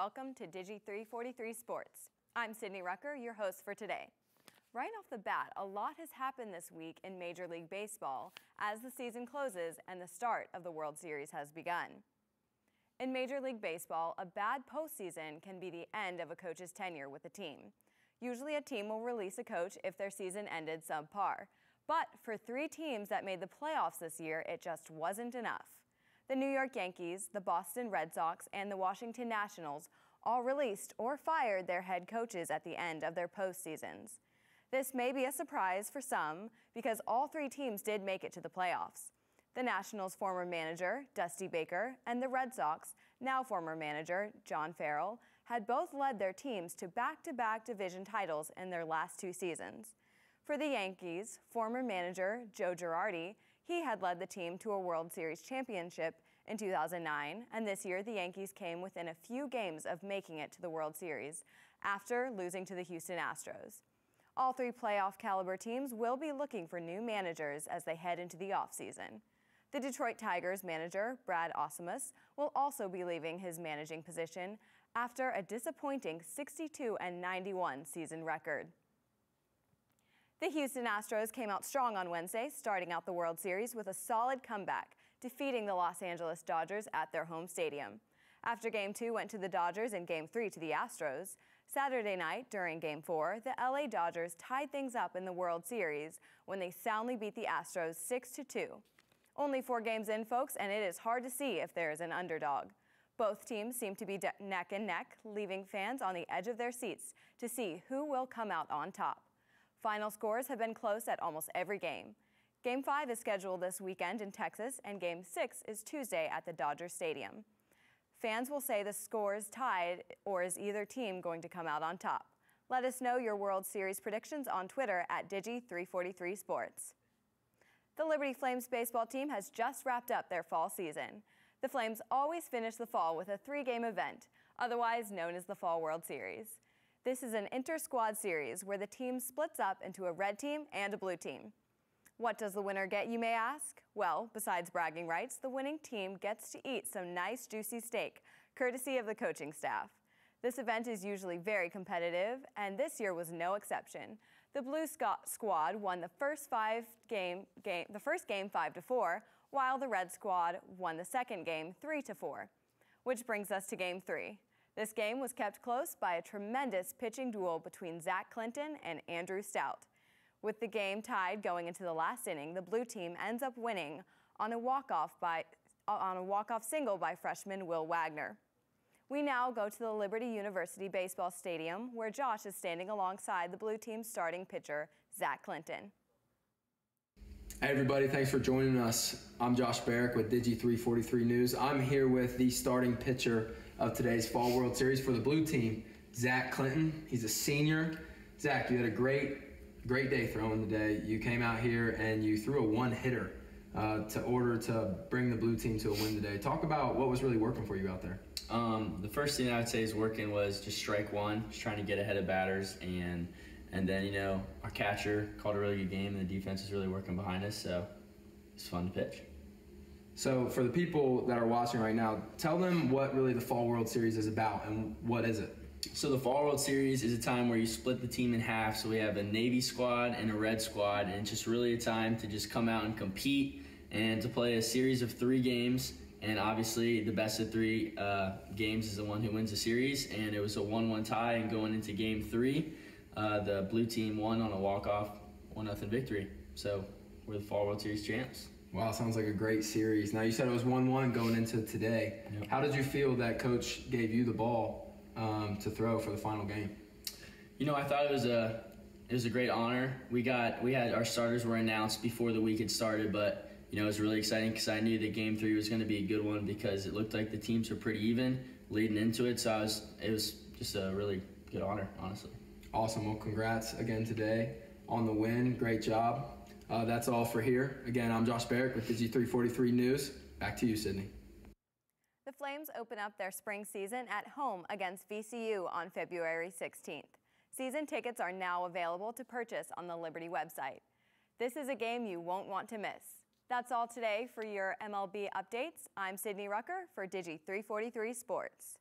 welcome to Digi 343 Sports. I'm Sydney Rucker, your host for today. Right off the bat, a lot has happened this week in Major League Baseball as the season closes and the start of the World Series has begun. In Major League Baseball, a bad postseason can be the end of a coach's tenure with a team. Usually a team will release a coach if their season ended subpar. But for 3 teams that made the playoffs this year, it just wasn't enough. The New York Yankees, the Boston Red Sox, and the Washington Nationals all released or fired their head coaches at the end of their postseasons. This may be a surprise for some because all 3 teams did make it to the playoffs. The Nationals' former manager, Dusty Baker, and the Red Sox, now former manager, John Farrell, had both led their teams to back-to-back division titles in their last 2 seasons. For the Yankees, former manager Joe Girardi, he had led the team to a World Series championship in 2009, and this year the Yankees came within a few games of making it to the World Series after losing to the Houston Astros. All 3 playoff caliber teams will be looking for new managers as they head into the offseason. The Detroit Tigers manager, Brad Ausmus, will also be leaving his managing position after a disappointing 62-91 season record. The Houston Astros came out strong on Wednesday, starting out the World Series with a solid comeback, defeating the Los Angeles Dodgers at their home stadium. After Game 2 went to the Dodgers and Game 3 to the Astros, Saturday night during Game 4, the LA Dodgers tied things up in the World Series when they soundly beat the Astros 6-2. Only 4 games in, folks, and it is hard to see if there is an underdog. Both teams seem to be neck and neck, leaving fans on the edge of their seats to see who will come out on top. Final scores have been close at almost every game. Game 5 is scheduled this weekend in Texas, and Game 6 is Tuesday at the Dodger Stadium. Fans will say the score is tied, or is either team going to come out on top? Let us know your World Series predictions on Twitter at Digi343Sports. The Liberty Flames baseball team has just wrapped up their fall season. The Flames always finish the fall with a 3-game event, otherwise known as the Fall World Series. This is an inter-squad series where the team splits up into a red team and a blue team. What does the winner get, you may ask? Well, besides bragging rights, the winning team gets to eat some nice juicy steak, courtesy of the coaching staff. This event is usually very competitive, and this year was no exception. The blue squad won the first game 5-4, while the red squad won the second game 3-4. Which brings us to Game 3. This game was kept close by a tremendous pitching duel between Zach Clinton and Andrew Stout. With the game tied going into the last inning, the blue team ends up winning on a walk-off single by freshman Will Wagner. We now go to the Liberty University Baseball Stadium, where Josh is standing alongside the blue team's starting pitcher, Zach Clinton. Hey everybody, thanks for joining us. I'm Josh Barrick with Digi 343 News. I'm here with the starting pitcher of today's Fall World Series for the blue team, Zach Clinton. He's a senior. Zach, you had a great day throwing today. You came out here and you threw a one-hitter to bring the blue team to a win today. Talk about what was really working for you out there. The first thing I would say is working was just strike one, just trying to get ahead of batters, and then, you know, our catcher called a really good game, and the defense is really working behind us, so it's fun to pitch. So for the people that are watching right now, tell them what really the Fall World Series is about, and what is it? So the Fall World Series is a time where you split the team in half, so we have a Navy squad and a Red squad, and it's just really a time to just come out and compete and to play a series of 3 games. And obviously, the best of 3 games is the one who wins the series. And it was a 1-1 tie. And going into Game 3, the blue team won on a walk-off 1-0 victory. So we're the Fall World Series champs. Wow, sounds like a great series. Now, you said it was 1-1 going into today. Yep. How did you feel that Coach gave you the ball to throw for the final game? You know, I thought it was a great honor. We had our starters were announced before the week had started, but you know, it was really exciting because I knew that Game 3 was going to be a good one because it looked like the teams were pretty even leading into it. So it was just a really good honor, honestly. Awesome. Well, congrats again today on the win. Great job. That's all for here. Again, I'm Josh Barrick with Digi 343 News. Back to you, Sydney. The Flames open up their spring season at home against VCU on February 16th. Season tickets are now available to purchase on the Liberty website. This is a game you won't want to miss. That's all today for your MLB updates. I'm Sydney Rucker for Digi 343 Sports.